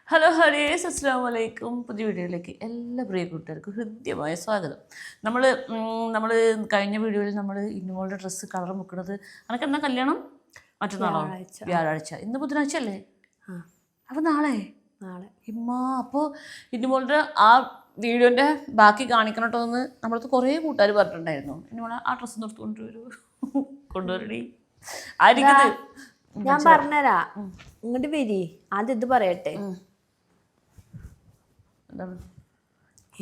Hello ഹരീസ്, അസ്സാം വലൈക്കും. പുതിയ വീഡിയോയിലേക്ക് എല്ലാ പ്രിയ കൂട്ടുകാർക്കും ഹൃദ്യമായ സ്വാഗതം. നമ്മൾ കഴിഞ്ഞ വീഡിയോയിൽ നമ്മൾ ഇന്നുമോളുടെ ഡ്രസ്സ് കളർ മുക്കുന്നത് അനക്ക് എന്നാ കല്യാണം? മറ്റന്നാളോ? വ്യാഴാഴ്ച. ഇന്ന് ബുധനാഴ്ച അല്ലേ? അപ്പോൾ നാളെ അപ്പോൾ ഇന്നുമോളുടെ ആ വീഡിയോൻ്റെ ബാക്കി കാണിക്കണം കേട്ടോ എന്ന് നമ്മളടുത്ത് കുറേ കൂട്ടുകാർ പറഞ്ഞിട്ടുണ്ടായിരുന്നു. ഇന്നുമോളെ ആ ഡ്രസ്സ് നിർത്തി കൊണ്ടുവരടി ആയിരിക്കുന്നത്. ഞാൻ പറഞ്ഞുതരാ, ഇങ്ങോട്ട് വരി. ആദ്യം ഇത് പറയട്ടെ.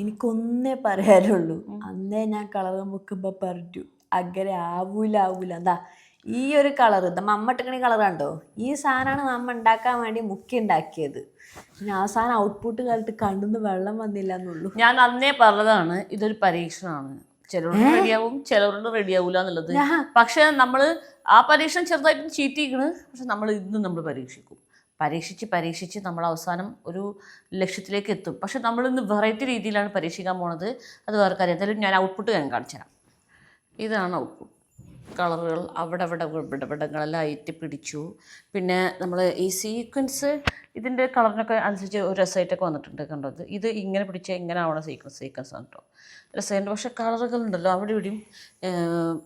എനിക്കൊന്നേ പറയാനുള്ളൂ. അന്നേ ഞാൻ കളർ മുക്കുമ്പോ പറഞ്ഞു അങ്ങനെ ആവൂല എന്താ ഈ ഒരു കളർ മമ്മട്ടിക്കണി കളർ കണ്ടോ, ഈ സാധനമാണ് നമ്മ ഉണ്ടാക്കാൻ വേണ്ടി മുക്കി ഉണ്ടാക്കിയത്. പിന്നെ അവസാനം ഔട്ട്പുട്ട് കാലത്ത് കണ്ണുന്ന് വെള്ളം വന്നില്ല എന്നുള്ളൂ. ഞാൻ അന്നേ പറഞ്ഞതാണ് ഇതൊരു പരീക്ഷണമാണ്. ചിലവരുടെ റെഡിയാവും, ചിലവരുടെ റെഡിയാവൂല എന്നുള്ളത്. പക്ഷെ നമ്മള് ആ പരീക്ഷണം ചെറുതായിട്ട് ചീറ്റിക്കണ്. പക്ഷെ നമ്മൾ ഇന്നും നമ്മൾ പരീക്ഷിച്ച് നമ്മൾ അവസാനം ഒരു ലക്ഷ്യത്തിലേക്ക് എത്തും. പക്ഷെ നമ്മളിന്ന് വെറൈറ്റി രീതിയിലാണ് പരീക്ഷിക്കാൻ പോണത്. അത് വേറെ കാര്യം. എന്തായാലും ഞാൻ ഔട്ട്പുട്ട് ഞാൻ കാണിച്ചു തരാം. ഇതാണ് ഔട്ട്പുട്ട്. കളറുകൾ അവിടെ ഇവിടങ്ങളിലായിട്ട് പിടിച്ചു. പിന്നെ നമ്മൾ ഈ സീക്വൻസ് ഇതിൻ്റെ കളറിനൊക്കെ അനുസരിച്ച് ഒരു രസമായിട്ടൊക്കെ വന്നിട്ടുണ്ട്. കണ്ടത് ഇത് ഇങ്ങനെ പിടിച്ചാൽ ഇങ്ങനെ ആവണം സീക്വൻസ് ആണ് കേട്ടോ. രസമുണ്ട്. പക്ഷെ കളറുകളുണ്ടല്ലോ അവിടെ ഇവിടെയും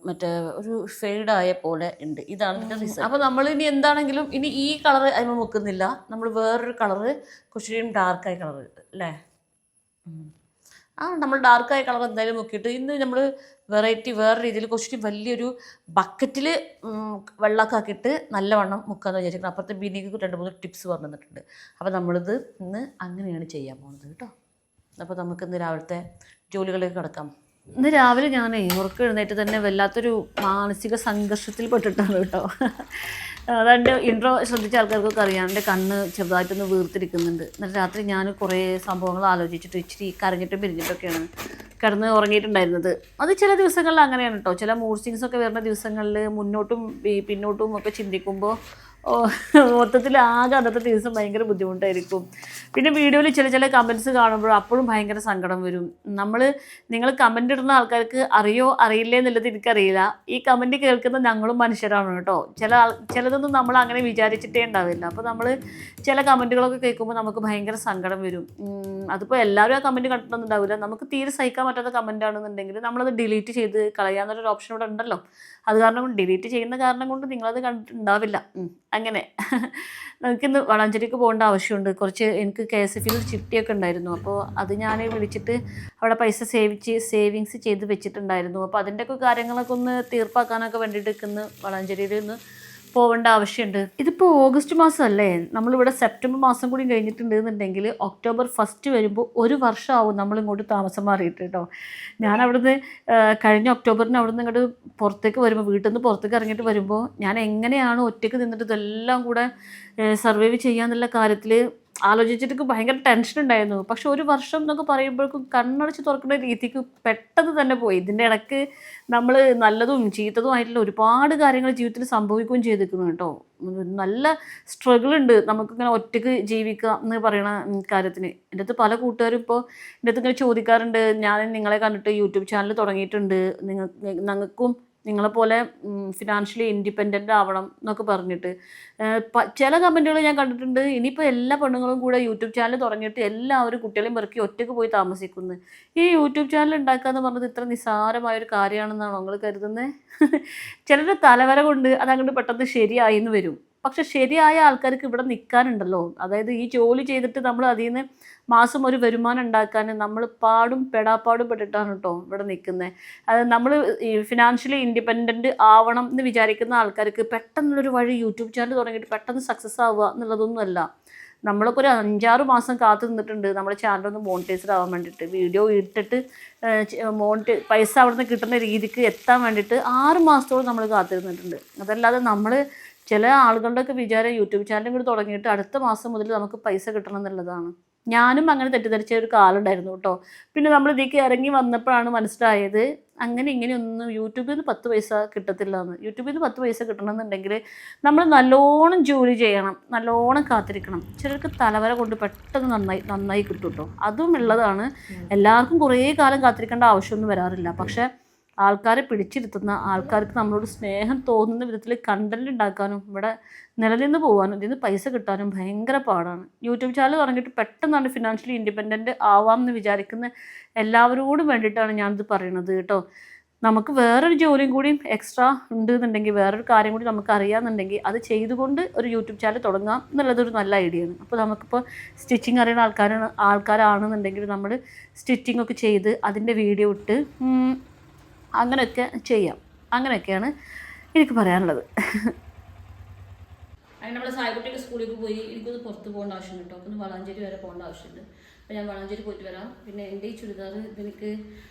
മറ്റേ ഒരു ഫെയ്ഡായ പോലെ ഉണ്ട്. ഇതാണ് ഇതിൻ്റെ റിസൾട്ട്. അപ്പോൾ നമ്മൾ ഇനി എന്താണെങ്കിലും ഇനി ഈ കളർ അതിന് മുക്കുന്നില്ല. നമ്മൾ വേറൊരു കളറ് കുറച്ചുകൂടിയും ഡാർക്കായ കളർ അല്ലേ? നമ്മൾ ഡാർക്കായ കളർ എന്തായാലും നോക്കിയിട്ട് ഇന്ന് നമ്മൾ വെറൈറ്റി വേറെ രീതിയിൽ കുറച്ചുകൂടി വലിയൊരു ബക്കറ്റിൽ വെള്ളമൊക്കെ നല്ലവണ്ണം മുക്കാന്ന് വിചാരിക്കണം. അപ്പുറത്തെ ബിനിക്ക് 2-3 ടിപ്സ് പറഞ്ഞു തന്നിട്ടുണ്ട്. അപ്പോൾ നമ്മളിത് ഇന്ന് അങ്ങനെയാണ് ചെയ്യാൻ പോകുന്നത് കേട്ടോ. അപ്പോൾ നമുക്കിന്ന് രാവിലത്തെ ജോലികളിലേക്ക് കിടക്കാം. ഇന്ന് രാവിലെ ഞാൻ ഉറക്കം എഴുന്നേറ്റ് തന്നെ വല്ലാത്തൊരു മാനസിക സംഘർഷത്തിൽ പെട്ടിട്ടാണ് കേട്ടോ. അതെൻ്റെ ഇൻട്രോ ശ്രദ്ധിച്ച ആൾക്കാർക്കൊക്കെ അറിയാം. എൻ്റെ കണ്ണ് ചെറുതായിട്ടൊന്ന് വീർത്തിരിക്കുന്നുണ്ട്. എന്നിട്ട് രാത്രി ഞാൻ കുറേ സംഭവങ്ങൾ ആലോചിച്ചിട്ട് ഇച്ചിരി കരഞ്ഞിട്ടും പിരിഞ്ഞിട്ടൊക്കെയാണ് കിടന്ന് ഉറങ്ങിയിട്ടുണ്ടായിരുന്നത്. അത് ചില ദിവസങ്ങളിൽ അങ്ങനെയാണ് കേട്ടോ. ചില മൂഡ് സ്വിങ്സ് ഒക്കെ വരുന്ന ദിവസങ്ങളിൽ മുന്നോട്ടും പിന്നോട്ടും ഒക്കെ ചിന്തിക്കുമ്പോൾ മൊത്തത്തിൽ ആകെ അന്നത്തെ ദിവസം ഭയങ്കര ബുദ്ധിമുട്ടായിരിക്കും. പിന്നെ വീഡിയോയിൽ ചില കമൻറ്റ്സ് കാണുമ്പോൾ അപ്പോഴും ഭയങ്കര സങ്കടം വരും. നിങ്ങൾ കമൻ്റ് ഇടുന്ന ആൾക്കാർക്ക് അറിയോ അറിയില്ലേ എന്നുള്ളത് എനിക്കറിയില്ല. ഈ കമൻറ്റ് കേൾക്കുന്ന ഞങ്ങളും മനുഷ്യരാണ് കേട്ടോ. ചിലതൊന്നും നമ്മൾ അങ്ങനെ വിചാരിച്ചിട്ടേ ഉണ്ടാവില്ല. അപ്പോൾ നമ്മൾ ചില കമൻറ്റുകളൊക്കെ കേൾക്കുമ്പോൾ നമുക്ക് ഭയങ്കര സങ്കടം വരും. അതിപ്പോൾ എല്ലാവരും ആ കമൻറ്റ് കണ്ടിട്ടൊന്നുണ്ടാവില്ല. നമുക്ക് തീരെ സഹിക്കാൻ പറ്റാത്ത കമൻ്റ് ആണെന്നുണ്ടെങ്കിൽ നമ്മളത് ഡിലീറ്റ് ചെയ്ത് കളയാന്നൊരു ഓപ്ഷൻ ഇവിടെ ഉണ്ടല്ലോ. അത് കാരണം കൊണ്ട് ഡിലീറ്റ് ചെയ്യുന്ന കാരണം കൊണ്ട് നിങ്ങളത് കണ്ടിട്ടുണ്ടാവില്ല. അങ്ങനെ നമുക്കിന്ന് വളാഞ്ചേരിക്ക് പോകേണ്ട ആവശ്യമുണ്ട്. എനിക്ക് KSF ഒരു ചിട്ടിയൊക്കെ ഉണ്ടായിരുന്നു. അപ്പോൾ അത് ഞാൻ വിളിച്ചിട്ട് അവിടെ പൈസ സേവിങ്സ് ചെയ്ത് വെച്ചിട്ടുണ്ടായിരുന്നു. അപ്പോൾ അതിൻ്റെയൊക്കെ കാര്യങ്ങളൊക്കെ ഒന്ന് തീർപ്പാക്കാനൊക്കെ വേണ്ടിയിട്ട് ഇന്ന് വളാഞ്ചേരിയിൽ നിന്ന് പോവേണ്ട ആവശ്യമുണ്ട്. ഇതിപ്പോൾ ഓഗസ്റ്റ് മാസമല്ലേ, നമ്മളിവിടെ സെപ്റ്റംബർ മാസം കൂടി കഴിഞ്ഞിട്ടുണ്ട് എന്നുണ്ടെങ്കിൽ ഒക്ടോബർ 1 വരുമ്പോൾ 1 വർഷമാവും നമ്മളിങ്ങോട്ട് താമസം മാറിയിട്ട് കേട്ടോ. ഞാൻ അവിടുന്ന് കഴിഞ്ഞ ഒക്ടോബറിന് അവിടുന്ന് ഇങ്ങോട്ട് പുറത്തേക്ക് വരുമ്പോൾ, വീട്ടിൽ നിന്ന് പുറത്തേക്ക് ഇറങ്ങിയിട്ട് വരുമ്പോൾ ഞാൻ എങ്ങനെയാണ് ഒറ്റയ്ക്ക് നിന്നിട്ട് ഇതെല്ലാം കൂടെ സർവൈവ് ചെയ്യാന്നുള്ള കാര്യത്തിൽ ആലോചിച്ചിട്ട് ഭയങ്കര ടെൻഷൻ ഉണ്ടായിരുന്നു. പക്ഷെ 1 വർഷം എന്നൊക്കെ പറയുമ്പോഴേക്കും കണ്ണടച്ച് തുറക്കുന്ന രീതിക്ക് പെട്ടെന്ന് തന്നെ പോയി. ഇതിൻ്റെ ഇടയ്ക്ക് നമ്മൾ നല്ലതും ചീത്തതും ആയിട്ടുള്ള ഒരുപാട് കാര്യങ്ങൾ ജീവിതത്തിൽ സംഭവിക്കുകയും ചെയ്തിരിക്കുന്നു കേട്ടോ. നല്ല സ്ട്രഗിൾ ഉണ്ട് നമുക്കിങ്ങനെ ഒറ്റയ്ക്ക് ജീവിക്കുക എന്ന് പറയുന്ന കാര്യത്തിന്. എൻ്റെ അടുത്ത് പല കൂട്ടുകാരും ഇപ്പോൾ എൻ്റെ അടുത്ത് ഇങ്ങനെ ചോദിക്കാറുണ്ട്, ഞാൻ നിങ്ങളെ കണ്ടിട്ട് യൂട്യൂബ് ചാനൽ തുടങ്ങിയിട്ടുണ്ട്, ഞങ്ങൾക്കും നിങ്ങളെപ്പോലെ ഫിനാൻഷ്യലി ഇൻഡിപെൻഡൻ്റ് ആവണം എന്നൊക്കെ പറഞ്ഞിട്ട് ചില കമൻറ്റുകൾ ഞാൻ കണ്ടിട്ടുണ്ട്. ഇനിയിപ്പോൾ എല്ലാ പെണ്ണുങ്ങളും കൂടെ യൂട്യൂബ് ചാനൽ തുടങ്ങിയിട്ട് എല്ലാവരും കുട്ടികളെയും പെറുക്കി ഒറ്റയ്ക്ക് പോയി താമസിക്കുന്നു. ഈ യൂട്യൂബ് ചാനൽ ഉണ്ടാക്കുക എന്ന് പറഞ്ഞത് ഇത്ര നിസ്സാരമായൊരു കാര്യമാണെന്നാണോ നിങ്ങൾ കരുതുന്നത്? ചിലരുടെ തലവര കൊണ്ട് അതങ്ങോട്ട് പെട്ടെന്ന് ശരിയായി എന്ന് വരും. പക്ഷെ ശരിയായ ആൾക്കാർക്ക് ഇവിടെ നിൽക്കാനുണ്ടല്ലോ. അതായത് ഈ ജോലി ചെയ്തിട്ട് നമ്മൾ അതിൽ നിന്ന് മാസം ഒരു വരുമാനം ഉണ്ടാക്കാൻ നമ്മൾ പെടാപ്പാടും പെട്ടിട്ടാണ് കേട്ടോ ഇവിടെ നിൽക്കുന്നത്. അത് നമ്മൾ ഈ ഫിനാൻഷ്യലി ഇൻഡിപെൻഡൻറ്റ് ആവണം എന്ന് വിചാരിക്കുന്ന ആൾക്കാർക്ക് പെട്ടെന്നുള്ളൊരു വഴി യൂട്യൂബ് ചാനൽ തുടങ്ങിയിട്ട് പെട്ടെന്ന് സക്സസ് ആവുക എന്നുള്ളതൊന്നുമല്ല. നമ്മളൊക്കെ ഒരു 5-6 മാസം കാത്തു നിന്നിട്ടുണ്ട് നമ്മുടെ ചാനലൊന്ന് മോണിറ്റൈസ്ഡ് ആവാൻ വേണ്ടിയിട്ട്. വീഡിയോ ഇട്ടിട്ട് പൈസ അവിടെ നിന്ന് കിട്ടുന്ന രീതിക്ക് എത്താൻ വേണ്ടിയിട്ട് 6 മാസത്തോളം നമ്മൾ കാത്തിരുന്നിട്ടുണ്ട്. അതല്ലാതെ നമ്മൾ ചില ആളുകളുടെയൊക്കെ വിചാരം യൂട്യൂബ് ചാനലും കൂടി തുടങ്ങിയിട്ട് അടുത്ത മാസം മുതൽ നമുക്ക് പൈസ കിട്ടണം എന്നുള്ളതാണ്. ഞാനും അങ്ങനെ തെറ്റിദ്ധരിച്ച ഒരു കാലം ഉണ്ടായിരുന്നു കേട്ടോ. പിന്നെ നമ്മൾ ഇതിലേക്ക് ഇറങ്ങി വന്നപ്പോഴാണ് മനസ്സിലായത് അങ്ങനെ ഇങ്ങനെയൊന്നും യൂട്യൂബിൽ നിന്ന് 10 പൈസ കിട്ടത്തില്ല എന്ന്. യൂട്യൂബിൽ നിന്ന് 10 പൈസ കിട്ടണമെന്നുണ്ടെങ്കിൽ നമ്മൾ നല്ലോണം ജോലി ചെയ്യണം, നല്ലോണം കാത്തിരിക്കണം. ചിലർക്ക് തലവര കൊണ്ട് പെട്ടെന്ന് നന്നായി കിട്ടും കേട്ടോ. അതും ഉള്ളതാണ്. എല്ലാവർക്കും കുറേ കാലം കാത്തിരിക്കേണ്ട ആവശ്യമൊന്നും വരാറില്ല. പക്ഷേ ആൾക്കാരെ പിടിച്ചിരുത്തുന്ന, ആൾക്കാർക്ക് നമ്മളോട് സ്നേഹം തോന്നുന്ന വിധത്തിൽ കണ്ടന്റ് ഉണ്ടാക്കാനും ഇവിടെ നിലനിന്ന് പോകാനും ഇതിൽ നിന്ന് പൈസ കിട്ടാനും ഭയങ്കര പാടാണ്. യൂട്യൂബ് ചാനൽ തുടങ്ങിയിട്ട് പെട്ടെന്നാണ് ഫിനാൻഷ്യലി ഇൻഡിപെൻഡൻറ്റ് ആവാം എന്ന് വിചാരിക്കുന്ന എല്ലാവരോടും വേണ്ടിയിട്ടാണ് ഞാനിത് പറയുന്നത് കേട്ടോ. നമുക്ക് വേറൊരു ജോലിയും കൂടി എക്സ്ട്രാ ഉണ്ട് എന്നുണ്ടെങ്കിൽ, വേറൊരു കാര്യം കൂടി നമുക്ക് അറിയാമെന്നുണ്ടെങ്കിൽ അത് ചെയ്തുകൊണ്ട് ഒരു യൂട്യൂബ് ചാനൽ തുടങ്ങാം എന്നുള്ളതൊരു നല്ല ഐഡിയ ആണ്. അപ്പോൾ നമുക്കിപ്പോൾ സ്റ്റിച്ചിങ് അറിയുന്ന ആൾക്കാരാണെന്നുണ്ടെങ്കിൽ നമ്മൾ സ്റ്റിച്ചിങ് ഒക്കെ ചെയ്ത് അതിൻ്റെ വീഡിയോ ഇട്ട് അങ്ങനെയൊക്കെ ചെയ്യാം. അങ്ങനെയൊക്കെയാണ് എനിക്ക് പറയാനുള്ളത്. അങ്ങനെ നമ്മൾ സായിക്കുട്ടിയൊക്കെ സ്കൂളിലേക്ക് പോയി. എനിക്കൊന്ന് പുറത്ത് പോകേണ്ട ആവശ്യമുണ്ട് കേട്ടോ. അപ്പോൾ ഒന്ന് വളാഞ്ചേരി വരെ പോകേണ്ട ആവശ്യമുണ്ട്. അപ്പോൾ ഞാൻ വളാഞ്ചേരി പോയിട്ട് വരാം. പിന്നെ എൻ്റെ ഈ ചുരിദാർ ഇതെനിക്ക്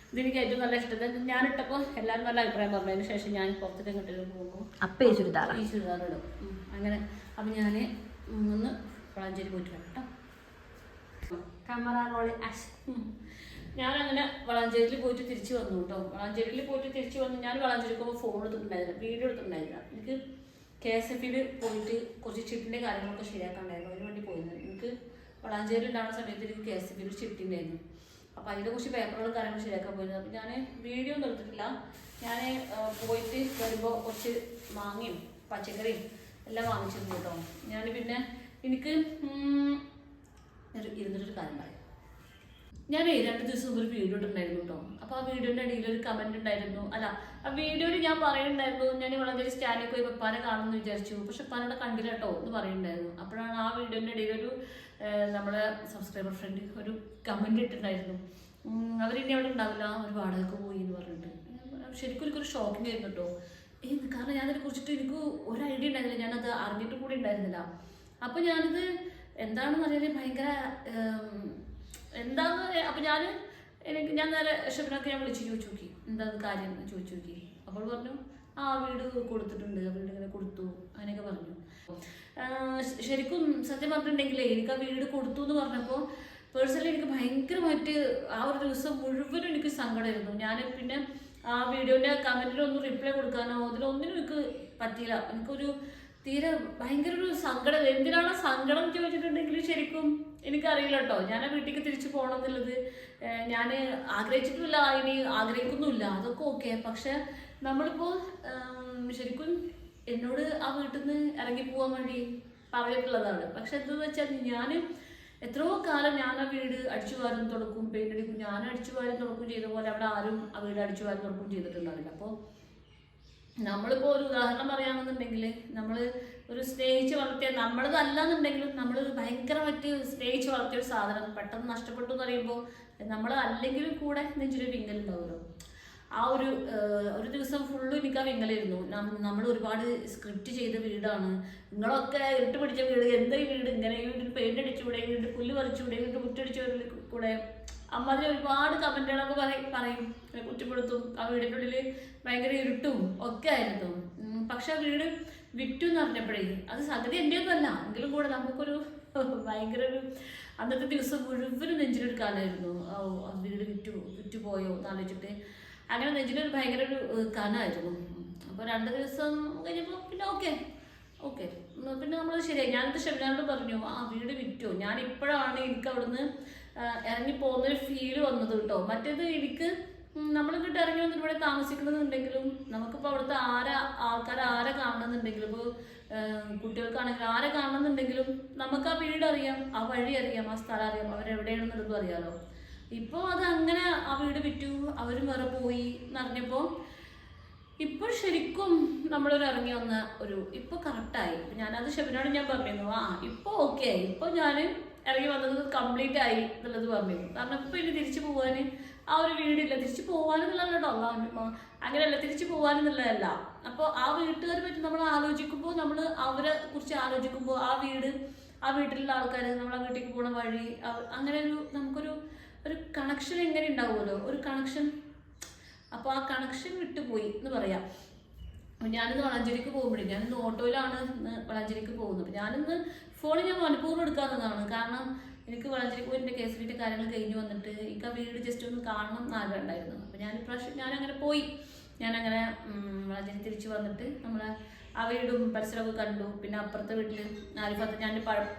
ഏറ്റവും നല്ല ഇഷ്ടത്തിൽ ഞാനിട്ടപ്പോൾ എല്ലാവരും നല്ല അഭിപ്രായം പറഞ്ഞതിന് ശേഷം ഞാൻ പുറത്തേക്ക് എങ്ങോട്ടേലും പോകുമ്പോൾ അപ്പം ഈ ചുരിദാർ ഇടും. അങ്ങനെ അപ്പം ഞാൻ ഒന്ന് വളാഞ്ചേരി പോയിട്ട് വരാം കേട്ടോ. ക്യാമറ റോൾ ഞാനങ്ങനെ വളാഞ്ചേരിയിൽ പോയിട്ട് തിരിച്ച് വന്നു കേട്ടോ. വളാഞ്ചേരിയിൽ പോയിട്ട് തിരിച്ച് വന്ന് ഞാൻ വളാഞ്ചേരിക്ക് പോകുമ്പോൾ ഫോൺ എടുത്തിട്ടുണ്ടായിരുന്നില്ല, വീഡിയോ എടുത്തിട്ടുണ്ടായിരുന്നില്ല. എനിക്ക് KSFയിൽ പോയിട്ട് കുറച്ച് ചിട്ടിൻ്റെ കാര്യങ്ങളൊക്കെ ശരിയാക്കാണ്ടായിരുന്നു. അതിന് വേണ്ടി പോയിരുന്നു. എനിക്ക് വളാഞ്ചേരി ഉണ്ടാകുന്ന സമയത്ത് എനിക്ക് KSFയിൽ ചിട്ടി ഉണ്ടായിരുന്നു. അപ്പോൾ അതിൻ്റെ കുറച്ച് പേപ്പറുകളും കാര്യങ്ങളും ശരിയാക്കാൻ പോയിരുന്നു. അപ്പോൾ ഞാൻ വീഡിയോ ഒന്നും എടുത്തിട്ടില്ല. ഞാൻ പോയിട്ട് വരുമ്പോൾ കുറച്ച് മാങ്ങയും പച്ചക്കറിയും എല്ലാം വാങ്ങിച്ചിരുന്നു കേട്ടോ. ഞാൻ പിന്നെ എനിക്ക് ഇരുന്നിട്ടൊരു കാര്യം പറയാം. ഞാൻ 2 ദിവസം മുമ്പ് ഒരു വീഡിയോ ഇട്ടിട്ടുണ്ടായിരുന്നു കേട്ടോ. അപ്പോൾ ആ വീഡിയോൻ്റെ ഇടയിൽ ഒരു കമൻറ്റ് ഉണ്ടായിരുന്നു. അല്ല, ആ വീഡിയോയിൽ ഞാൻ പറയുന്നുണ്ടായിരുന്നു ഞാൻ വളാഞ്ചേരി സ്റ്റാൻഡിൽ പോയി പപ്പാനെ കാണുമെന്ന് വിചാരിച്ചു, പക്ഷെ പപ്പാനോട് കണ്ടില്ല കേട്ടോ എന്ന് പറയുന്നുണ്ടായിരുന്നു. അപ്പോഴാണ് ആ വീഡിയോൻ്റെ ഇടയിലൊരു നമ്മളെ സബ്സ്ക്രൈബർ ഫ്രണ്ട് ഒരു കമൻറ്റ് ഇട്ടിട്ടുണ്ടായിരുന്നു. അവരിനി അവിടെ ഉണ്ടാവില്ല, ഒരു വാടകയ്ക്ക് പോയി എന്ന് പറഞ്ഞിട്ട്. ശരിക്കും എനിക്കൊരു ഷോക്കിംഗ് ആയിരുന്നു കേട്ടോ. കാരണം ഞാനതിനെ കുറിച്ചിട്ട് എനിക്ക് ഒരു ഐഡിയ ഉണ്ടായിരുന്നില്ല, ഞാനത് അറിഞ്ഞിട്ട് കൂടി ഉണ്ടായിരുന്നില്ല. അപ്പോൾ ഞാനിത് എന്താണെന്ന് അറിയാൻ ഭയങ്കര എന്താന്ന്. അപ്പം ഞാൻ നേരെ ഷെബിനൊക്കെ ഞാൻ വിളിച്ച് ചോദിച്ചു നോക്കി, എന്താ കാര്യം എന്ന് ചോദിച്ചു നോക്കി. അപ്പോൾ പറഞ്ഞു വീട് കൊടുത്തിട്ടുണ്ട്, വീട് ഇങ്ങനെ കൊടുത്തു അങ്ങനെയൊക്കെ പറഞ്ഞു. ശരിക്കും സത്യം പറഞ്ഞിട്ടുണ്ടെങ്കിലേ എനിക്ക് ആ വീട് കൊടുത്തു എന്ന് പറഞ്ഞപ്പോൾ പേഴ്സണലി എനിക്ക് ഭയങ്കരമായിട്ട് ആ ഒരു ദിവസം മുഴുവനും എനിക്ക് സങ്കടമായിരുന്നു. ഞാൻ പിന്നെ ആ വീഡിയോൻ്റെ കമൻറ്റിലൊന്നും റിപ്ലൈ കൊടുക്കാനോ അതിലൊന്നിനും എനിക്ക് പറ്റിയില്ല. എനിക്കൊരു തീരെ ഭയങ്കര ഒരു സങ്കടം. എന്തിനാണ് സങ്കടം ചോദിച്ചിട്ടുണ്ടെങ്കിൽ ശരിക്കും എനിക്കറിയില്ല കേട്ടോ. ഞാൻ ആ വീട്ടിലേക്ക് തിരിച്ചു പോകണം എന്നുള്ളത് ഞാൻ ആഗ്രഹിച്ചിട്ടുമില്ല, ഇനി ആഗ്രഹിക്കുന്നുമില്ല, അതൊക്കെ ഓക്കെ. പക്ഷെ നമ്മളിപ്പോൾ ശരിക്കും എന്നോട് ആ വീട്ടിൽ നിന്ന് ഇറങ്ങി പോകാൻ വേണ്ടി പറഞ്ഞിട്ടുള്ളതാണ്. പക്ഷെ എന്താണെന്ന് വെച്ചാൽ ഞാൻ എത്രയോ കാലം ഞാൻ ആ വീട് അടിച്ചു വാരും തുടക്കും, പെയിൻ്റ് അടിക്കും, ഞാൻ അടിച്ചു വാരും തുടക്കും ചെയ്ത പോലെ അവിടെ ആരും ആ വീട് അടിച്ചു വാരും തുടക്കും ചെയ്തിട്ടുണ്ടാവില്ല. അപ്പോൾ നമ്മളിപ്പോൾ ഒരു ഉദാഹരണം പറയുകയാണെന്നുണ്ടെങ്കിൽ നമ്മൾ ഒരു സ്നേഹിച്ച് വളർത്തിയ നമ്മളതല്ല എന്നുണ്ടെങ്കിലും നമ്മൾ ഭയങ്കരമായിട്ട് സ്നേഹിച്ച് വളർത്തിയ ഒരു സാധനം പെട്ടെന്ന് നഷ്ടപ്പെട്ടു എന്ന് പറയുമ്പോൾ നമ്മൾ അല്ലെങ്കിലും കൂടെ നെഞ്ചൊരു വിങ്ങലുണ്ടാവുമല്ലോ. ആ ഒരു ദിവസം ഫുള്ള് എനിക്ക് ആ വിങ്ങലായിരുന്നു. നമ്മൾ ഒരുപാട് സ്ക്രിപ്റ്റ് ചെയ്ത വീടാണ്, നിങ്ങളൊക്കെ ഇരുട്ട് പിടിച്ച വീട്, എന്താ ഈ വീട് ഇങ്ങനെ, ഈ വീട്ടിൽ പെയിൻ്റ് അടിച്ചുകൂടെ, ഈ വീട്ടിൽ പുല്ല് പറിച്ചുകൂടെ, ഈ വീട്ടിൽ മുറ്റടിച്ചു കൂടെ, അമ്മാതിരി ഒരുപാട് കമൻറ്റുകളൊക്കെ പറയും, കുറ്റപ്പെടുത്തും. ആ വീടിൻ്റെ ഉള്ളിൽ ഭയങ്കര ഇരുട്ടും ഒക്കെ ആയിരുന്നു. പക്ഷെ ആ വീട് വിറ്റു എന്ന് പറഞ്ഞപ്പോഴേ അത് സംഗതി എൻ്റെ ഒന്നും അല്ല എങ്കിലും കൂടെ നമുക്കൊരു ഭയങ്കര ഒരു അന്നത്തെ ദിവസം മുഴുവനും നെഞ്ചിലെടുക്കാനായിരുന്നു. ആ വീട് വിറ്റു പോയോ എന്ന് ആലോചിച്ചിട്ട് അങ്ങനെ നെഞ്ചിലൊരു ഭയങ്കര ഒരു കനായിരുന്നു. അപ്പോൾ 2 ദിവസം കഴിഞ്ഞപ്പോൾ പിന്നെ ഓക്കെ പിന്നെ നമ്മൾ ശരിയായി. ഞാനത് ഷെബിനാനോട് പറഞ്ഞു വീട് വിറ്റോ. ഞാൻ ഇപ്പോഴാണ് എനിക്ക് അവിടുന്ന് ഇറങ്ങി പോകുന്നൊരു ഫീല് വന്നത് കേട്ടോ. മറ്റേത് എനിക്ക് നമ്മളിങ്ങോട്ട് ഇറങ്ങി വന്നിട്ട് ഇവിടെ താമസിക്കുന്നതുണ്ടെങ്കിലും നമുക്കിപ്പോൾ അവിടുത്തെ ആൾക്കാർ ആരെ കാണണമെന്നുണ്ടെങ്കിലും, ഇപ്പോൾ കുട്ടികൾക്കാണെങ്കിലും ആരെ കാണണമെന്നുണ്ടെങ്കിലും നമുക്ക് ആ വീട് അറിയാം, ആ വഴി അറിയാം, ആ സ്ഥലം അറിയാം, അവരെവിടെയാണെന്നുള്ളതും അറിയാമല്ലോ. ഇപ്പോൾ അത് അങ്ങനെ ആ വീട് വിറ്റു, അവരും വേറെ പോയി എന്നറിഞ്ഞപ്പോൾ ഇപ്പോൾ ശരിക്കും നമ്മളൊരു ഇറങ്ങി വന്ന ഇപ്പോൾ കറക്റ്റായി. ഞാനത് ഷെബിനോട് ഞാൻ പറഞ്ഞിരുന്നു ഇപ്പോൾ ഓക്കെ ആയി, ഇപ്പോൾ ഞാൻ ഇറങ്ങി വന്നത് കംപ്ലീറ്റ് ആയി എന്നുള്ളത് പറഞ്ഞിരുന്നു. കാരണം ഇപ്പോൾ ഇനി തിരിച്ചു പോകാൻ ആ ഒരു വീടില്ല, തിരിച്ചു പോകാനെന്നുള്ളതല്ല കേട്ടോ, അങ്ങനെയല്ല, തിരിച്ചു പോകാനെന്നുള്ളതല്ല. അപ്പോൾ ആ വീട്ടുകാരെ പറ്റി നമ്മൾ ആലോചിക്കുമ്പോൾ, നമ്മൾ അവരെ കുറിച്ച് ആലോചിക്കുമ്പോൾ ആ വീട്ടിലുള്ള ആൾക്കാർ, നമ്മൾ ആ വീട്ടിലേക്ക് പോണ വഴി, അങ്ങനെ നമുക്കൊരു കണക്ഷൻ എങ്ങനെ ഉണ്ടാവുമല്ലോ, ഒരു കണക്ഷൻ. അപ്പോൾ ആ കണക്ഷൻ വിട്ടുപോയി എന്ന് പറയാം. ഞാനിന്ന് വളാഞ്ചേരിക്ക് പോകുമ്പോഴേ, ഞാനിന്ന് ഓട്ടോയിലാണ് വളാഞ്ചേരിക്ക് പോകുന്നത്. അപ്പോൾ ഞാനിന്ന് ഫോണിൽ ഞാൻ മനഃപൂർവ്വം എടുക്കാവുന്നതാണ്. കാരണം എനിക്ക് വളാഞ്ചേരിക്ക് പോയി എൻ്റെ KSFയുടെ കാര്യങ്ങൾ കഴിഞ്ഞ് വന്നിട്ട് എനിക്ക് ആ വീട് ജസ്റ്റ് ഒന്ന് കാണണം എന്ന് ആഗ്രഹം ഉണ്ടായിരുന്നു. അപ്പോൾ ഇപ്രാവശ്യം ഞാനങ്ങനെ പോയി. ഞാനങ്ങനെ വളാഞ്ചേരി തിരിച്ച് വന്നിട്ട് നമ്മളെ ആ വീടും പരിസരമൊക്കെ കണ്ടു. പിന്നെ അപ്പുറത്തെ വീട്ടിൽ ആരിഫത്ത്, ഞാൻ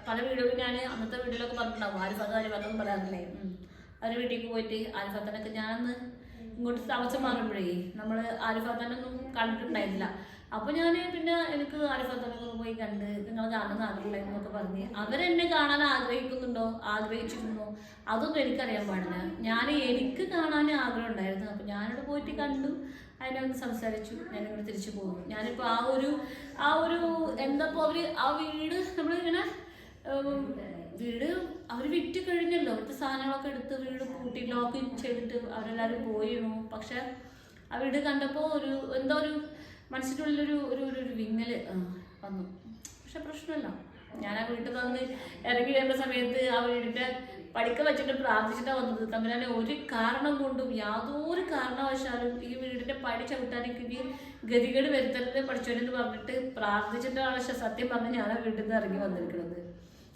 പല വീടുകളും ഞാൻ അന്നത്തെ വീട്ടിലൊക്കെ പറഞ്ഞിട്ടുണ്ടാവും, ആരിഫത്തൊന്നും പറയാറില്ലേ. അവരുടെ വീട്ടിലേക്ക് പോയിട്ട് ആരിഫത്തിനൊക്കെ ഞാനന്ന് ഇങ്ങോട്ട് താമസം മാറുമ്പോഴേ നമ്മൾ ആരിഫാത്താനൊന്നും കണ്ടിട്ടുണ്ടായിരുന്നില്ല. അപ്പോൾ ഞാൻ പിന്നെ എനിക്ക് ആരിഫാത്താനൊക്കെ പോയി കണ്ട് നിങ്ങൾ കാണുന്ന ആഗ്രഹമുണ്ടായിരുന്നൊക്കെ പറഞ്ഞ് അവരെന്നെ കാണാൻ ആഗ്രഹിക്കുന്നുണ്ടോ, ആഗ്രഹിച്ചിരുന്നോ അതൊന്നും എനിക്കറിയാൻ പാടില്ല. എനിക്ക് കാണാൻ ആഗ്രഹം ഉണ്ടായിരുന്നു. അപ്പോൾ ഞാനിവിടെ പോയിട്ട് കണ്ടു, അതിനെ ഒന്ന് സംസാരിച്ചു, ഞാനിവിടെ തിരിച്ചു പോകുന്നു. ഞാനിപ്പോൾ ആ ഒരു എന്താപ്പോൾ അവർ ആ വീട് നമ്മളിങ്ങനെ വീട് അവർ വിറ്റ് കഴിഞ്ഞല്ലോ, അവിടുത്തെ സാധനങ്ങളൊക്കെ എടുത്ത് വീട് കൂട്ടി ലോക്ക് ചെയ്തിട്ട് അവരെല്ലാവരും പോയിരുന്നു. പക്ഷെ ആ വീട് കണ്ടപ്പോൾ എന്തോ ഒരു മനസ്സിൻ്റെ ഉള്ളിലൊരു ഒരു ഒരു വിങ്ങൽ വന്നു. പക്ഷെ പ്രശ്നമല്ല, ഞാൻ ആ വീട്ടിൽ വന്ന് ഇറങ്ങി വരുന്ന സമയത്ത് ആ വീടിൻ്റെ പഠിക്ക വെച്ചിട്ട് പ്രാർത്ഥിച്ചിട്ടാണ് വന്നത്. തമ്മിലാണ് ഒരു കാരണം കൊണ്ടും യാതൊരു കാരണവശാലും ഈ വീടിൻ്റെ പടി ചവിട്ടാനേക്ക് ഇനി ഗതികേട് വരുത്തരുത് പഠിച്ചവരെന്ന് പറഞ്ഞിട്ട് പ്രാർത്ഥിച്ചിട്ടാണ് സത്യം പറഞ്ഞ് ഞാൻ ആ വീട്ടിൽ നിന്ന് ഇറങ്ങി വന്നിരിക്കുന്നത്.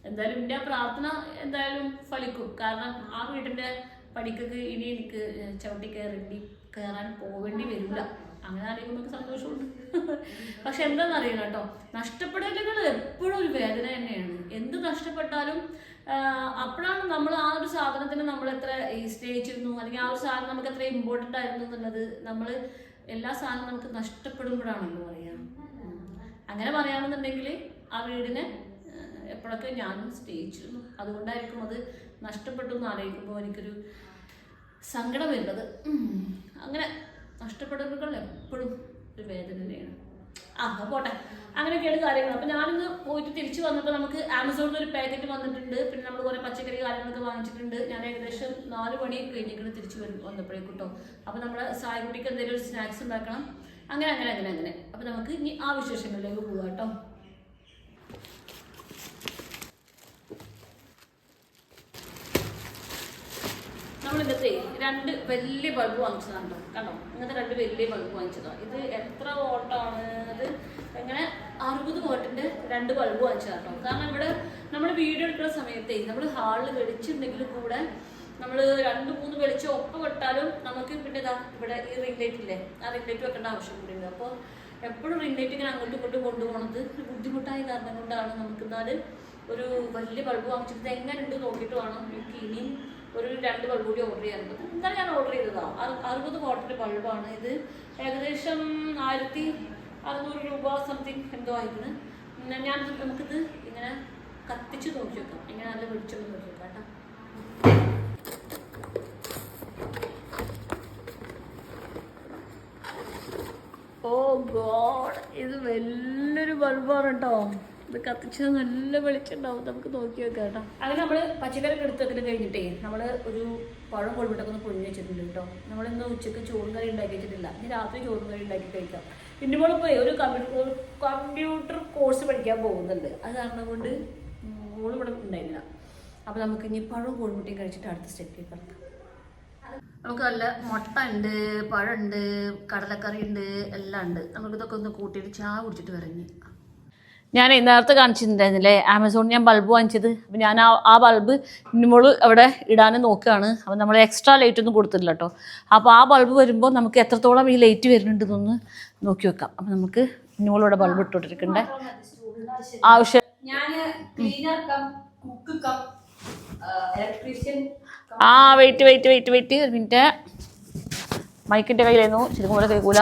എന്തായാലും എൻ്റെ ആ പ്രാർത്ഥന എന്തായാലും ഫലിക്കും. കാരണം ആ വീടിൻ്റെ പടിക്കൊക്കെ ഇനി എനിക്ക് ചവിട്ടി കയറാൻ പോവേണ്ടി വരില്ല. അങ്ങനെ ആരെങ്കിലും നമുക്ക് സന്തോഷമുണ്ട്. പക്ഷെ എന്താണെന്നറിയില്ല കേട്ടോ, നഷ്ടപ്പെടലുകൾ എപ്പോഴും ഒരു വേദന തന്നെയാണ്. എന്ത് നഷ്ടപ്പെട്ടാലും അപ്പോഴാണ് നമ്മൾ ആ ഒരു സാധനത്തിന് നമ്മൾ എത്ര സ്നേഹിച്ചിരുന്നു, അല്ലെങ്കിൽ ആ ഒരു സാധനം നമുക്ക് എത്ര ഇമ്പോർട്ടൻ്റ് ആയിരുന്നു എന്നുള്ളത് നമ്മൾ എല്ലാ സാധനവും നമുക്ക് നഷ്ടപ്പെടുമ്പോഴാണല്ലോ പറയാം. അങ്ങനെ പറയുകയാണെന്നുണ്ടെങ്കിൽ ആ വീടിനെ എപ്പോഴൊക്കെ ഞാനും സ്നേഹിച്ചിരുന്നു, അതുകൊണ്ടായിരിക്കും അത് നഷ്ടപ്പെട്ടു എന്ന് ആലോചിക്കുമ്പോൾ എനിക്കൊരു സങ്കടം വരുന്നത്. അങ്ങനെ നഷ്ടപ്പെടുന്നതുകൾ എപ്പോഴും ഒരു വേദന തന്നെയാണ്. പോട്ടെ, അങ്ങനെയൊക്കെയാണ് കാര്യങ്ങൾ. അപ്പം ഞാനിന്ന് പോയിട്ട് തിരിച്ച് വന്നപ്പോൾ നമുക്ക് ആമസോണിൽ ഒരു പാക്കറ്റ് വന്നിട്ടുണ്ട്. പിന്നെ നമ്മൾ കുറേ പച്ചക്കറി കാര്യങ്ങളൊക്കെ വാങ്ങിച്ചിട്ടുണ്ട്. ഞാൻ ഏകദേശം 4 മണി കഴിഞ്ഞിട്ട് തിരിച്ച് വന്നപ്പോഴേക്കും കേട്ടോ. അപ്പോൾ നമ്മുടെ സായകുട്ടിക്ക് എന്തെങ്കിലും ഒരു സ്നാക്സ് ഉണ്ടാക്കണം. അങ്ങനെ അപ്പോൾ നമുക്ക് ഇനി ആ വിശേഷങ്ങളിലേക്ക് പോകാം കേട്ടോ. നമ്മളിന്നത്തെ 2 വലിയ ബൾബ് വാങ്ങിച്ചതാണ് കണ്ടോ. ഇങ്ങനത്തെ 2 വലിയ ബൾബ് വാങ്ങിച്ചതാണ്. ഇത് എത്ര വോട്ടാണ്? ഇത് എങ്ങനെ 60 വോട്ടിൻ്റെ 2 ബൾബ് വാങ്ങിച്ചതാണ് കേട്ടോ. കാരണം ഇവിടെ നമ്മൾ വീഡിയോ എടുക്കുന്ന സമയത്തേ നമ്മൾ ഹാളിൽ വെളിച്ചുണ്ടെങ്കിലും കൂടെ നമ്മൾ 2-3 വെളിച്ചം ഒപ്പം വെട്ടാലും നമുക്ക് പിന്നെ ഇവിടെ ഈ റിംഗ് ലൈറ്റ് ഇല്ലേ, ആ റിംഗ് ലൈറ്റ് വെക്കേണ്ട ആവശ്യം കൂടി ഉണ്ട്. അപ്പോൾ എപ്പോഴും റിംഗ് ലൈറ്റ് ഇങ്ങനെ അങ്ങോട്ടും ഇങ്ങോട്ടും കൊണ്ടുപോകുന്നത് ഒരു ബുദ്ധിമുട്ടായ കാരണം കൊണ്ടാണ് നമുക്ക് എന്നാലും ഒരു വലിയ ബൾബ് വാങ്ങിച്ചിട്ട് എങ്ങനെ ഉണ്ട് നോക്കിയിട്ട് വേണം എനിക്ക് ഇനിയും ഒരു 2 ബൾബ് കൂടി ഓർഡർ ചെയ്യാറുണ്ട്. എന്തായാലും ഞാൻ ഓർഡർ ചെയ്തതാണ്. 60 വാട്ടിൻ്റെ ബൾബാണ് ഇത്. ഏകദേശം 1600 രൂപ സംതിങ് എന്തോ ആയിരുന്നു. നമുക്കിത് ഇങ്ങനെ കത്തിച്ച് നോക്കി വെക്കാം, ഇങ്ങനെ നല്ല വെളിച്ചം നോക്കി വെക്കാം കേട്ടോ. ഓ ഗോഡ്, ഇത് വലിയൊരു ബൾബാണ് കേട്ടോ. ഇത് കത്തിച്ചാൽ നല്ല വെളിച്ചുണ്ടാവും, നമുക്ക് നോക്കി വെക്കാം കേട്ടോ. അങ്ങനെ നമ്മൾ പച്ചക്കറിയൊക്കെ എടുത്ത് വെക്കൽ കഴിഞ്ഞിട്ടേ നമ്മൾ ഒരു പഴം കൊഴുപ്പിട്ടൊക്കെ ഒന്ന് പൊഴിഞ്ഞ് വെച്ചിട്ടുണ്ട് കേട്ടോ. നമ്മളിന്ന് ഉച്ചയ്ക്ക് ചോറും കറി ഉണ്ടാക്കി വെച്ചിട്ടില്ല, ഇനി രാത്രി ചോറും കറി ഉണ്ടാക്കി കഴിക്കാം. പിന്നെ പോയി ഒരു കമ്പ്യൂട്ടർ കോഴ്സ് പഠിക്കാൻ പോകുന്നുണ്ട്. അത് കാരണം കൊണ്ട് മോള് ഇവിടെ ഉണ്ടായില്ല. അപ്പോൾ നമുക്ക് ഇനി പഴവും കോഴിമുട്ടയും കഴിച്ചിട്ട് അടുത്ത സ്റ്റെപ്പിലേക്ക് കിടക്കാം. നമുക്ക് നല്ല മുട്ട ഉണ്ട്, പഴമുണ്ട്, കടലക്കറി ഉണ്ട്, എല്ലാം ഉണ്ട്. നമുക്കിതൊക്കെ ഒന്ന് കൂട്ടിയിട്ട് ചായ കുടിച്ചിട്ട് വരഞ്ഞ് ഞാൻ നേരത്തെ കാണിച്ചിട്ടുണ്ടായിരുന്നില്ലേ ആമസോണിൽ ഞാൻ ബൾബ് വാങ്ങിച്ചത്. അപ്പം ഞാൻ ആ ബൾബ് ഇന്നുമ്പോൾ അവിടെ ഇടാനും നോക്കുകയാണ്. അപ്പം നമ്മൾ എക്സ്ട്രാ ലൈറ്റ് ഒന്നും കൊടുത്തില്ല കേട്ടോ. അപ്പോൾ ആ ബൾബ് വരുമ്പോൾ നമുക്ക് എത്രത്തോളം ഈ ലൈറ്റ് വരുന്നുണ്ടെന്നൊന്ന് നോക്കി വെക്കാം. അപ്പം നമുക്ക് ഇന്നുമ്പോളിവിടെ ബൾബ് ഇട്ടുകൊണ്ടിരിക്കണ്ടേ ആവശ്യം. വെയിറ്റ് ഒരു മിനിറ്റ്. മൈക്കിൻ്റെ കയ്യിലായിരുന്നു, ശരിക്കും പോലെ കേൾക്കൂല.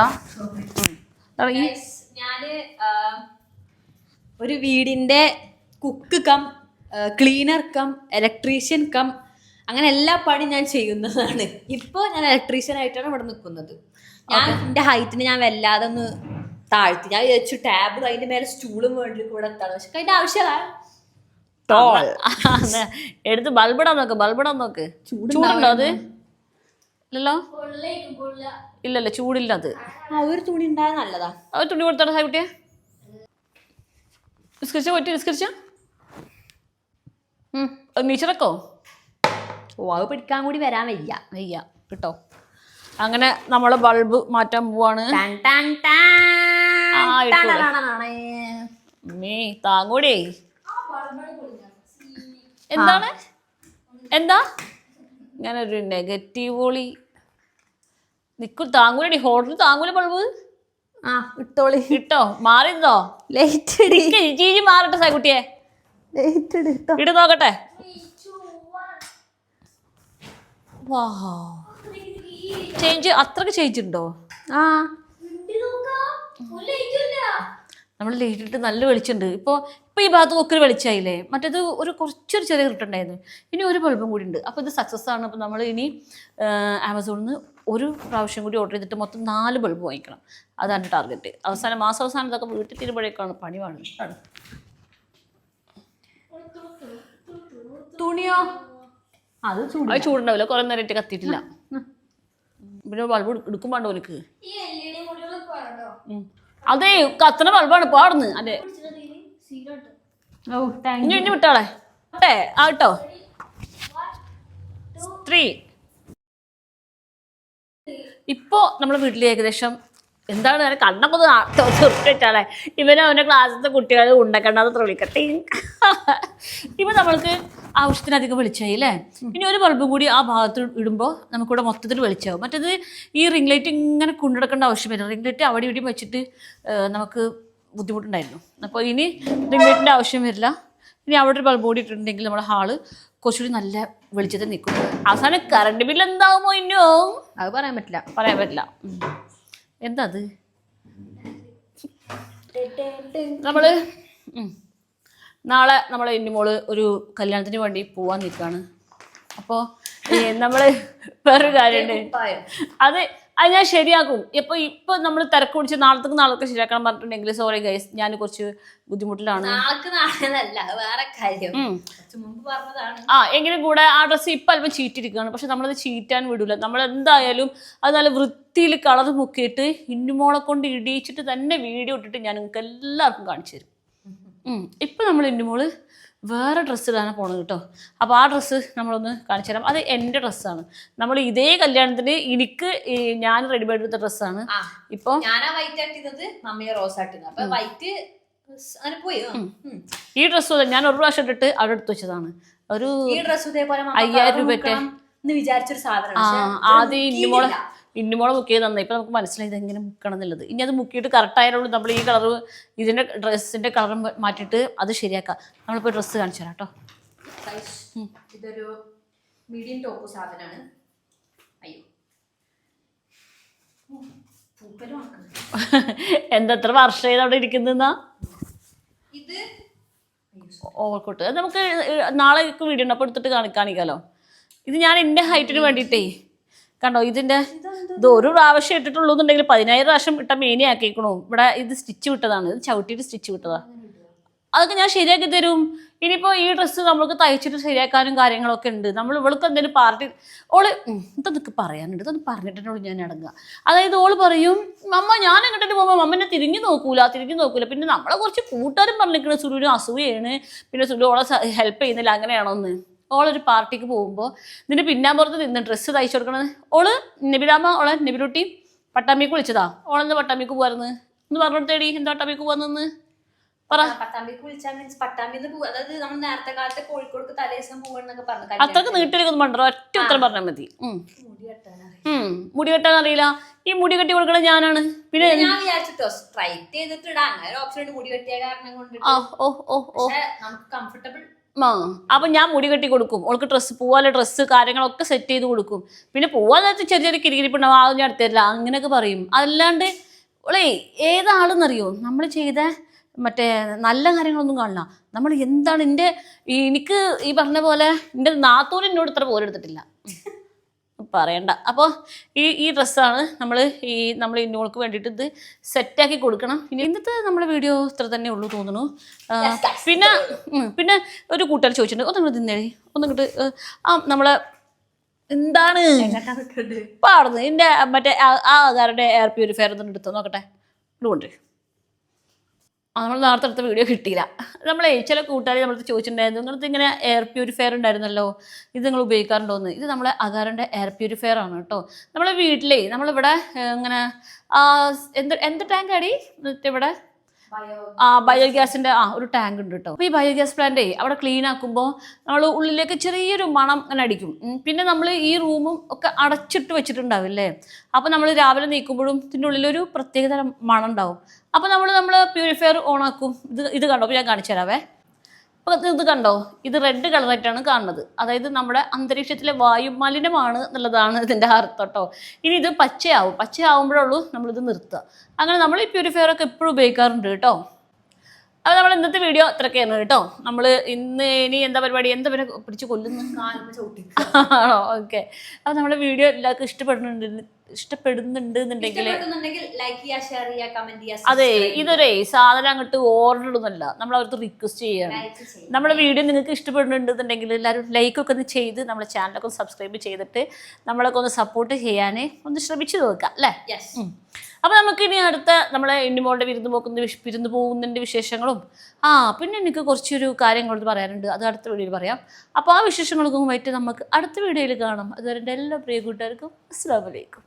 ഒരു വീടിൻ്റെ cook cum cleaner cum electrician cum അങ്ങനെ എല്ലാ പണി ഞാൻ ചെയ്യുന്നതാണ്. ഇപ്പോൾ ഞാൻ ഇലക്ട്രീഷ്യൻ ആയിട്ടാണ് ഇവിടെ നിൽക്കുന്നത്. ഞാൻ എൻ്റെ ഹൈറ്റിന് ഞാൻ വല്ലാതെ ഒന്ന് താഴ്ത്തി. ഞാൻ വിചാരിച്ചു ടാബ് അതിൻ്റെ മേലെ സ്റ്റൂളും വേണ്ടി കൂടെ എത്താണ്. പക്ഷെ അതിൻ്റെ ആവശ്യമാണ്. എടുത്ത് ബൾബിടാൻ നോക്ക്. ചൂടുണ്ടോ അത്? ഇല്ലല്ലോ, ഇല്ലല്ലോ, ചൂടില്ല. അത് ഒരു തുണി ഉണ്ടായാൽ നല്ലതാ. ഒരു തുണി കൊടുത്തോട്ടെ സായിക്കുട്ടിയെ. നിസ്കരിച്ച നീച്ചറക്കോ? അത് പിടിക്കാൻ കൂടി വരാൻ വയ്യ കേട്ടോ. അങ്ങനെ നമ്മളെ ബൾബ് മാറ്റാൻ പോവാണ്. താങ്ങൂടേ. എന്താ ഇങ്ങനെ ഒരു നെഗറ്റീവ് ഓളി നിക്കും. താങ്ങൂലടി, ഹോട്ടലിൽ താങ്ങൂല ബൾബ്. ഇട്ടോ മാറിയിരുന്നോ? ചീജി മാറട്ടെ സായിക്കുട്ടിയെ, ഇട്ട് നോക്കട്ടെ. ചേഞ്ച് അത്രക്ക് ചേഞ്ച് ഉണ്ടോ? ആ നമ്മൾ ലൈറ്റ് ഇട്ട് നല്ല വെളിച്ചുണ്ട്. ഇപ്പോൾ ഈ ഭാഗത്ത് ഒക്കെ ഒരു വെളിച്ചമായില്ലേ. മറ്റേത് കുറച്ചൊരു ചെറിയ കിട്ടുണ്ടായിരുന്നു. ഇനി ഒരു ബൾബും കൂടി ഉണ്ട്. അപ്പോൾ ഇത് സക്സസ് ആണ്. അപ്പോൾ നമ്മൾ ഇനി ആമസോണിൽ നിന്ന് ഒരു പ്രാവശ്യം കൂടി ഓർഡർ ചെയ്തിട്ട് മൊത്തം 4 ബൾബ് വാങ്ങിക്കണം. അതാണ് ടാർഗറ്റ്. മാസാവസാനം ഇതൊക്കെ വീട്ടിൽ തീരുമ്പോഴേക്കാണ് പണിവാണ്. തുണിയോ അത് ചൂടുണ്ടാവില്ല, കുറെ നേരമായിട്ട് കത്തിയിട്ടില്ല. പിന്നെ ബൾബ് എടുക്കുമ്പോണ്ടോ എനിക്ക് അതെ കത്തണ ബൾബാണ് പാടുന്നു. അതെ ഇനി വിട്ടാളെ ആട്ടോ 3. ഇപ്പോ നമ്മുടെ വീട്ടിൽ ഏകദേശം എന്താണ് കണ്ണൊക്കെ ചെറുക്കിട്ടാളെ ഇവനെ അവൻ്റെ ക്ലാസ്സിലത്തെ കുട്ടികൾ ഉണ്ടക്കണ്ടാന്ന് തൊളിക്കട്ടെ. ഇപ്പം നമ്മൾക്ക് ആവശ്യത്തിനധികം വെളിച്ചമായി അല്ലേ. ഇനി ഒരു ബൾബും കൂടി ആ ഭാഗത്ത് ഇടുമ്പോൾ നമുക്കിവിടെ മൊത്തത്തിൽ വെളിച്ചമാവും. മറ്റേത് ഈ റിംഗ് ലൈറ്റ് ഇങ്ങനെ കൊണ്ടുനടക്കേണ്ട ആവശ്യമില്ല. റിംഗ് ലൈറ്റ് അവിടെ ഇവിടെയും വെച്ചിട്ട് നമുക്ക് ബുദ്ധിമുട്ടുണ്ടായിരുന്നു. അപ്പോൾ ഇനി റിംഗ് ലൈറ്റിൻ്റെ ആവശ്യം വരില്ല. ഇനി അവിടെ ഒരു ബൾബ് കൂടി ഇട്ടിട്ടുണ്ടെങ്കിൽ നമ്മുടെ ഹാള് കുറച്ചുകൂടി നല്ല വെളിച്ചത്തിൽ നിൽക്കും. അവസാനം കറണ്ട് ബില്ല് എന്താകുമോ ഇന്നോ അത് പറയാൻ പറ്റില്ല. എന്താ അത് നമ്മൾ നാളെ നമ്മളെ ഇന്നുമോള് ഒരു കല്യാണത്തിന് വേണ്ടി പോവാൻ നിൽക്കുകയാണ്. അപ്പോൾ നമ്മൾ വേറൊരു കാര്യമുണ്ട്, അത് ഞാൻ ശരിയാക്കും. ഇപ്പൊ നമ്മൾ തിരക്ക് പിടിച്ച് നാളത്തേക്ക് ശരിയാക്കണം പറഞ്ഞിട്ടുണ്ടെങ്കിൽ സോറി ഗൈസ്, ഞാൻ കുറച്ച് ബുദ്ധിമുട്ടിലാണ്. എങ്കിലും കൂടെ ആ ഡ്രസ്സ് ഇപ്പം അല്പം ചീറ്റിരിക്കുകയാണ്. പക്ഷെ നമ്മളത് ചീറ്റാൻ വിടൂല. നമ്മൾ എന്തായാലും അത് നല്ല വൃത്തിയിൽ കളർ മുക്കിയിട്ട് ഇന്നുമോളെ കൊണ്ട് ഇടിയിച്ചിട്ട് തന്നെ വീഡിയോ ഇട്ടിട്ട് ഞാൻ നിങ്ങൾക്ക് എല്ലാവർക്കും കാണിച്ചു തരും. ഇപ്പം നമ്മൾ ഇന്നുമോള് വേറെ ഡ്രസ്സ് ഇടാനാണ് പോണത് കേട്ടോ. അപ്പോൾ ആ ഡ്രസ്സ് നമ്മളൊന്ന് കാണിച്ചു തരാം. അത് എൻ്റെ ഡ്രസ്സാണ്. നമ്മൾ ഇതേ കല്യാണത്തിന് ഞാൻ റെഡിമെയ്ഡ് എടുത്ത ഡ്രസ്സാണ്. ഇപ്പോൾ ഈ ഡ്രസ്സ് ഞാൻ ഒരു പ്രാവശ്യം ഇട്ടിട്ട് അവിടെ എടുത്തു വെച്ചതാണ്. ഒരു 5000 രൂപയ്ക്ക് വിചാരിച്ചൊരു സാധനം. ആദ്യം ഇന്നുമോളെ മുക്കിയത് നന്നായി. ഇപ്പം നമുക്ക് മനസ്സിലായി ഇതെങ്ങനെ മുക്കണം എന്നുള്ളത്. ഇനി അത് മുക്കിയിട്ട് കറക്റ്റായാലുള്ളൂ നമ്മൾ ഈ കളർ ഇതിൻ്റെ ഡ്രസ്സിൻ്റെ കളർ മാറ്റിയിട്ട് അത് ശരിയാക്കാം. നമ്മളിപ്പോൾ ഡ്രസ്സ് കാണിച്ചു തരാം കേട്ടോ. ഇതൊരു മീഡിയം ടോപ്പ് സാധനമാണ്. എന്താ എത്ര വർഷം അവിടെ ഇരിക്കുന്നാ ഇത് ഓർക്കോട്ട്. അത് നമുക്ക് നാളെ വീഡിയോ ഉണ്ട്, അപ്പോൾ എടുത്തിട്ട് കാണിക്കാമല്ലോ. ഇത് ഞാൻ എൻ്റെ ഹൈറ്റിന് വേണ്ടിയിട്ടേ കണ്ടോ, ഇത് ഒരു പ്രാവശ്യം ഇട്ടിട്ടുള്ളൂ എന്നുണ്ടെങ്കിൽ 10000 പ്രാവശ്യം ഇട്ട മേനിയാക്കിക്കണു. ഇവിടെ ഇത് സ്റ്റിച്ച് വിട്ടതാണ്, ഇത് ചവിട്ടിയിട്ട് സ്റ്റിച്ച് വിട്ടതാണ്. അതൊക്കെ ഞാൻ ശരിയാക്കി തരും. ഇനിയിപ്പോൾ ഈ ഡ്രസ്സ് നമ്മൾക്ക് തയ്ച്ചിട്ട് ശരിയാക്കാനും കാര്യങ്ങളൊക്കെ ഉണ്ട്. നമ്മൾ ഇവൾക്ക് എന്തെങ്കിലും പാർട്ടി ഇതൊക്കെ പറയാനുണ്ട്, ഇതൊന്നും പറഞ്ഞിട്ടുള്ളൂ ഞാൻ അടങ്ങുക. അതായത് ഓള് പറയും അമ്മ ഞാൻ എങ്ങോട്ടേക്ക് പോകുമ്പോൾ അമ്മ എന്നെ തിരിഞ്ഞു നോക്കൂല. പിന്നെ നമ്മളെ കുറച്ച് കൂട്ടുകാരും പറഞ്ഞിരിക്കണ സുലുവിന് അസൂയാണ്, പിന്നെ സുലു ഓളെ ഹെൽപ്പ് ചെയ്യുന്നില്ല അങ്ങനെയാണോന്ന്. ഓളൊരു പാർട്ടിക്ക് പോകുമ്പോൾ ഇതിൻ്റെ പിന്നാമ്പുറത്ത് നിന്ന് ഡ്രസ്സ് തയ്ച്ചു കൊടുക്കണത്. ഓള് നബിലുട്ടി പട്ടാമ്പിക്ക് വിളിച്ചതാ. ഓളെന്ന് പട്ടാമ്പിക്ക് പോവായിരുന്നു എന്ന് പറഞ്ഞിട്ടേടി. എന്താ പട്ടാമ്പിക്ക് പോവാന്ന് പറ. അത്രക്ക് നീട്ടിലേക്കൊന്നും പണ്ടോ, ഒറ്റ ഉത്തരം പറഞ്ഞാൽ മതി. മുടി കെട്ടാൻ അറിയില്ല. ഈ മുടി കെട്ടി കൊടുക്കണ ഞാനാണ്. പിന്നെ അപ്പൊ ഞാൻ മുടി കെട്ടി കൊടുക്കും. ഓൾക്ക് ഡ്രസ്സ് കാര്യങ്ങളൊക്കെ സെറ്റ് ചെയ്ത് കൊടുക്കും. പിന്നെ പോവാൻ നേരത്തെ ചെറിയ കിരികിരിപ്പുണ്ടാവും, ആ ഞാൻ അടുത്തരില്ല അങ്ങനെയൊക്കെ പറയും. അതല്ലാണ്ട് ഓളേ ഏതാളെന്നറിയോ, നമ്മൾ ചെയ്ത മറ്റേ നല്ല കാര്യങ്ങളൊന്നും കാണില്ല. നമ്മൾ എന്താണ് എനിക്ക് ഈ പറഞ്ഞ പോലെ എൻ്റെ നാത്തൂന് എന്നോട് ഇത്ര പോലെടുത്തിട്ടില്ല പറയണ്ട. അപ്പോൾ ഈ ഡ്രസ്സാണ് നമ്മൾ ഇന്നോൾക്ക് വേണ്ടിയിട്ട് ഇത് സെറ്റാക്കി കൊടുക്കണം. ഇനി ഇന്നത്തെ നമ്മുടെ വീഡിയോ ഇത്ര തന്നെ ഉള്ളൂ തോന്നുന്നു. പിന്നെ ഒരു കൂട്ടുകാർ ചോദിച്ചിട്ടുണ്ട്, ഒന്നിങ്ങോട്ട് തിന്നേടി, ഒന്നിങ്ങോട്ട് നമ്മളെ എന്താണ് പാടുന്നത് എൻ്റെ മറ്റേ ആകാരുടെ എയർ പ്യൂരിഫയർ ഒന്നും എടുത്തോ നോക്കട്ടെ. ഇതുകൊണ്ട് നമ്മൾ നേരത്തെ അടുത്ത വീഡിയോ കിട്ടിയില്ല. നമ്മളെ ചില കൂട്ടുകാർ നമ്മളടുത്ത് ചോദിച്ചിട്ടുണ്ടായിരുന്നു, നിങ്ങൾക്ക് ഇങ്ങനെ എയർ പ്യൂരിഫയർ ഉണ്ടായിരുന്നല്ലോ, ഇത് നിങ്ങൾ ഉപയോഗിക്കാറുണ്ടോയെന്ന്. ഇത് നമ്മളെ അകാറിൻ്റെ എയർ പ്യൂരിഫയർ ആണ് കേട്ടോ. നമ്മളെ വീട്ടിലേ നമ്മളിവിടെ ഇങ്ങനെ എന്ത് ടാങ്ക് ആടി ഇവിടെ ബയോഗ്യാസിൻ്റെ ഒരു ടാങ്ക് ഉണ്ട് കേട്ടോ. അപ്പോൾ ഈ ബയോഗ്യാസ് പ്ലാന്റ് അവിടെ ക്ലീൻ ആക്കുമ്പോൾ നമ്മൾ ഉള്ളിലേക്ക് ചെറിയൊരു മണം അങ്ങനെ അടിക്കും. പിന്നെ നമ്മൾ ഈ റൂമും ഒക്കെ അടച്ചിട്ട് വെച്ചിട്ടുണ്ടാവില്ലേ, അപ്പോൾ നമ്മൾ രാവിലെ നീക്കുമ്പോഴും ഇതിൻ്റെ ഉള്ളിലൊരു പ്രത്യേകതരം മണം ഉണ്ടാവും. അപ്പോൾ നമ്മൾ പ്യൂരിഫയർ ഓൺ ആക്കും. ഇത് കണ്ടോ, അപ്പോൾ ഞാൻ കാണിച്ചു തരാവേ. അപ്പോൾ ഇത് കണ്ടോ, ഇത് റെഡ് കളറായിട്ടാണ് കാണുന്നത്. അതായത് നമ്മുടെ അന്തരീക്ഷത്തിലെ വായു മലിനമാണ് എന്നുള്ളതാണ് ഇതിൻ്റെ അർത്ഥം കേട്ടോ. ഇനി ഇത് പച്ചയാവുമ്പോഴുള്ളൂ നമ്മളിത് നിർത്തുക. അങ്ങനെ നമ്മൾ ഈ പ്യൂരിഫയറൊക്കെ എപ്പോഴും ഉപയോഗിക്കാറുണ്ട് കേട്ടോ. അപ്പോൾ നമ്മൾ ഇന്നത്തെ വീഡിയോ ഇത്രയൊക്കെയാണ് കേട്ടോ. നമ്മൾ ഇനി എന്താ പരിപാടി, എന്താ പിന്നെ പിടിച്ച് കൊല്ലുന്നു ആണോ? ഓക്കെ. അപ്പോൾ നമ്മുടെ വീഡിയോ എല്ലാവർക്കും ഇഷ്ടപ്പെടുന്നുണ്ടെന്നുണ്ടെങ്കിൽ അതെ, ഇതൊരേ സാധനം അങ്ങോട്ട് ഓർഡർ ഇടുന്നല്ല, നമ്മൾ അവർക്ക് റിക്വസ്റ്റ് ചെയ്യാണ്. നമ്മുടെ വീഡിയോ നിങ്ങൾക്ക് ഇഷ്ടപ്പെടുന്നുണ്ടെന്നുണ്ടെങ്കിൽ എല്ലാവരും ലൈക്കൊക്കെ ഒന്ന് ചെയ്ത് നമ്മുടെ ചാനലൊക്കെ ഒന്ന് സബ്സ്ക്രൈബ് ചെയ്തിട്ട് നമ്മളൊക്കെ ഒന്ന് സപ്പോർട്ട് ചെയ്യാൻ ഒന്ന് ശ്രമിച്ചു നോക്കാം അല്ലേ. അപ്പോൾ നമുക്കിനി അടുത്ത നമ്മളെ ഇന്നിമോളുടെ വിരുന്ന് പോകുന്നതിൻ്റെ വിശേഷങ്ങളും പിന്നെ എനിക്ക് കുറച്ചൊരു കാര്യങ്ങളോട് പറയാനുണ്ട്, അത് അടുത്ത വീഡിയോയിൽ പറയാം. അപ്പോൾ ആ വിശേഷങ്ങളൊക്കെ ആയിട്ട് നമുക്ക് അടുത്ത വീഡിയോയിൽ കാണാം. അതുവരെ എല്ലാ പ്രിയ കൂട്ടുകാർക്കും അസ്സലാമു അലൈക്കും.